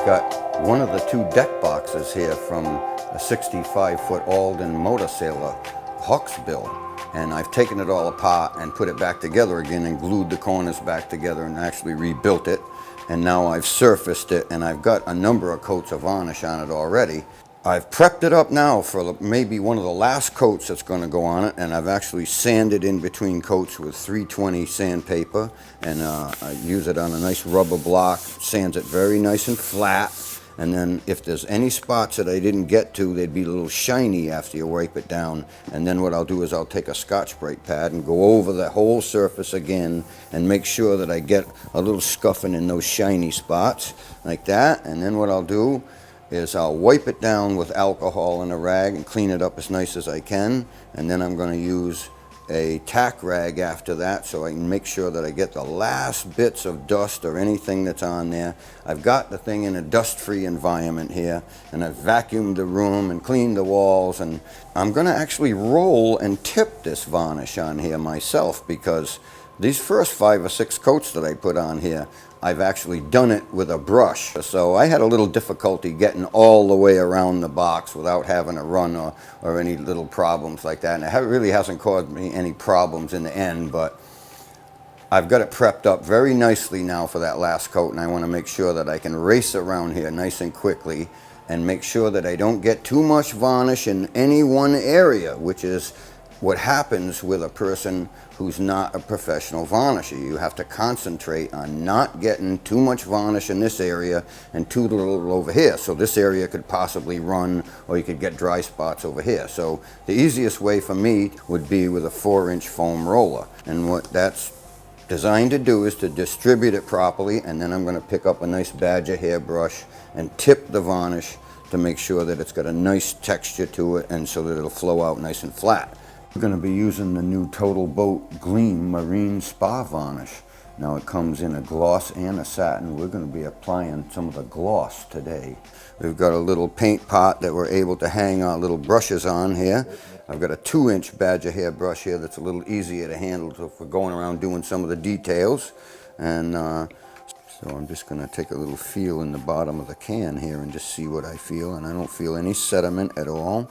I've got one of the two deck boxes here from a 65-foot Alden motor sailor hawksbill, and I've taken it all apart and put it back together again and glued the corners back together and actually rebuilt it. And now I've surfaced it, and I've got a number of coats of varnish on it already. I've prepped it up now for maybe one of the last coats that's going to go on it, and I've actually sanded in between coats with 320 sandpaper, and I use it on a nice rubber block, sands it very nice and flat, and then if there's any spots that I didn't get to, they'd be a little shiny after you wipe it down. And then what I'll do is I'll take a Scotch-Brite pad and go over the whole surface again and make sure that I get a little scuffing in those shiny spots like that. And then what I'll do is I'll wipe it down with alcohol in a rag and clean it up as nice as I can, and then I'm going to use a tack rag after that so I can make sure that I get the last bits of dust or anything that's on there. I've got the thing in a dust-free environment here, and I've vacuumed the room and cleaned the walls, and I'm going to actually roll and tip this varnish on here myself, because these first 5 or 6 coats that I put on here, I've actually done it with a brush. So I had a little difficulty getting all the way around the box without having a run or any little problems like that. And it really hasn't caused me any problems in the end, but I've got it prepped up very nicely now for that last coat, and I want to make sure that I can race around here nice and quickly and make sure that I don't get too much varnish in any one area, which is what happens with a person who's not a professional varnisher. You have to concentrate on not getting too much varnish in this area and too little over here. So this area could possibly run, or you could get dry spots over here. So the easiest way for me would be with a 4-inch foam roller. And what that's designed to do is to distribute it properly, and then I'm going to pick up a nice Badger hairbrush and tip the varnish to make sure that it's got a nice texture to it, and so that it'll flow out nice and flat. We're going to be using the new TotalBoat Gleam Marine Spar varnish. Now it comes in a gloss and a satin. We're going to be applying some of the gloss today. We've got a little paint pot that we're able to hang our little brushes on here. I've got a 2-inch Badger hairbrush here that's a little easier to handle if we're going around doing some of the details. And so I'm just going to take a little feel in the bottom of the can here and just see what I feel. And I don't feel any sediment at all.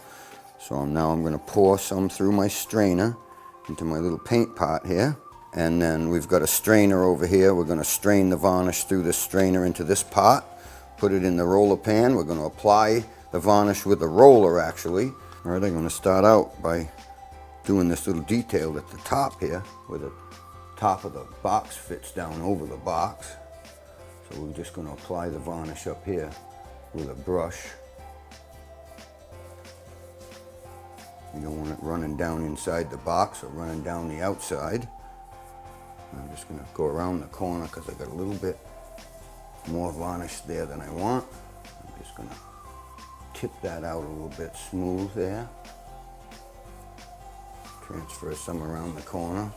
So now I'm going to pour some through my strainer into my little paint pot here. And then we've got a strainer over here. We're going to strain the varnish through the strainer into this pot, put it in the roller pan. We're going to apply the varnish with the roller, actually. All right, I'm going to start out by doing this little detail at the top here, where the top of the box fits down over the box. So we're just going to apply the varnish up here with a brush. You don't want it running down inside the box or running down the outside. I'm just going to go around the corner because I got a little bit more varnish there than I want. I'm just going to tip that out a little bit smooth there. Transfer some around the corner.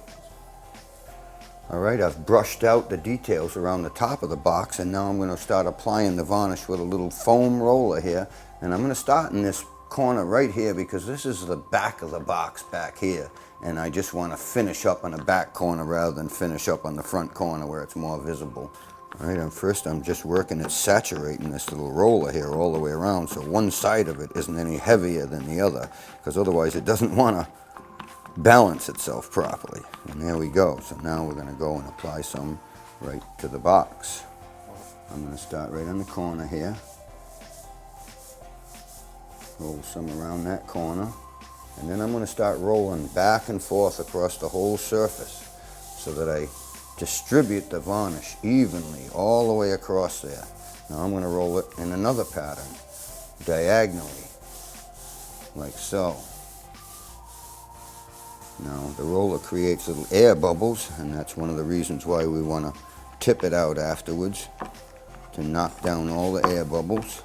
All right, I've brushed out the details around the top of the box, and now I'm going to start applying the varnish with a little foam roller here. And I'm going to start in this corner right here, because this is the back of the box back here, and I just want to finish up on the back corner rather than finish up on the front corner where it's more visible. All right, first I'm just working at saturating this little roller here all the way around, so one side of it isn't any heavier than the other, because otherwise it doesn't want to balance itself properly. And there we go. So now we're going to go and apply some right to the box. I'm going to start right on the corner here. Roll some around that corner, and then I'm going to start rolling back and forth across the whole surface so that I distribute the varnish evenly all the way across there. Now I'm going to roll it in another pattern, diagonally, like so. Now the roller creates little air bubbles, and that's one of the reasons why we want to tip it out afterwards, to knock down all the air bubbles.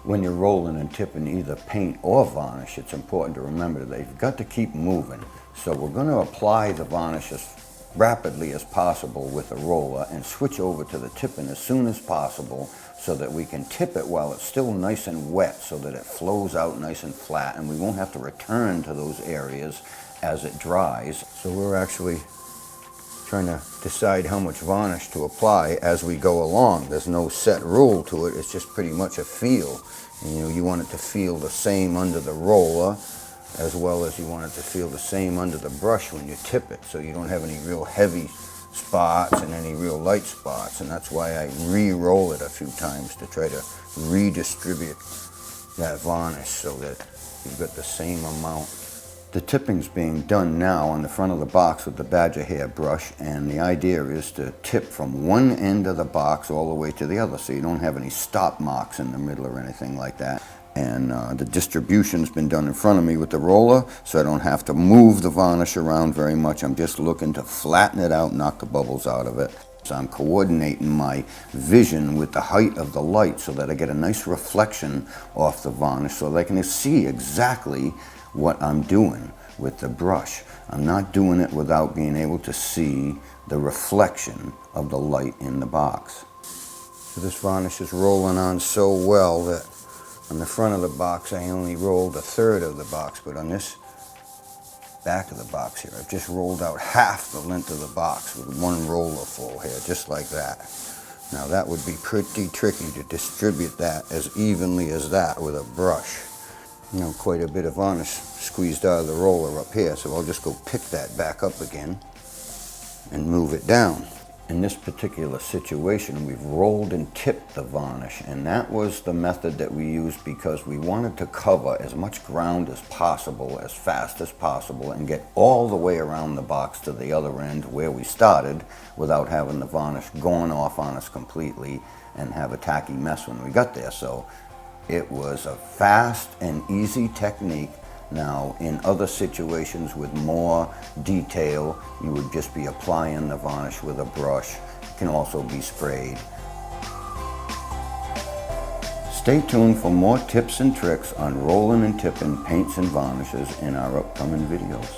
When you're rolling and tipping either paint or varnish, it's important to remember that you've got to keep moving. So we're going to apply the varnish as rapidly as possible with the roller and switch over to the tipping as soon as possible, so that we can tip it while it's still nice and wet, so that it flows out nice and flat, and we won't have to return to those areas as it dries. So we're actually trying to decide how much varnish to apply as we go along. There's no set rule to it, it's just pretty much a feel. And, you know, you want it to feel the same under the roller as well as you want it to feel the same under the brush when you tip it, so you don't have any real heavy spots and any real light spots. And that's why I re-roll it a few times to try to redistribute that varnish so that you've got the same amount. The tipping's being done now on the front of the box with the badger hair brush, and the idea is to tip from one end of the box all the way to the other, so you don't have any stop marks in the middle or anything like that. And the distribution's been done in front of me with the roller, so I don't have to move the varnish around very much. I'm just looking to flatten it out, knock the bubbles out of it. So I'm coordinating my vision with the height of the light so that I get a nice reflection off the varnish so that I can see exactly what I'm doing with the brush. I'm not doing it without being able to see the reflection of the light in the box. So this varnish is rolling on so well that on the front of the box I only rolled a third of the box, but on this back of the box here I've just rolled out half the length of the box with one roller full here, just like that. Now that would be pretty tricky to distribute that as evenly as that with a brush. You know, quite a bit of varnish squeezed out of the roller up here, so I'll just go pick that back up again and move it down. In this particular situation, we've rolled and tipped the varnish, and that was the method that we used because we wanted to cover as much ground as possible, as fast as possible, and get all the way around the box to the other end where we started without having the varnish going off on us completely and have a tacky mess when we got there. So it was a fast and easy technique. Now, in other situations with more detail, you would just be applying the varnish with a brush. It can also be sprayed. Stay tuned for more tips and tricks on rolling and tipping paints and varnishes in our upcoming videos.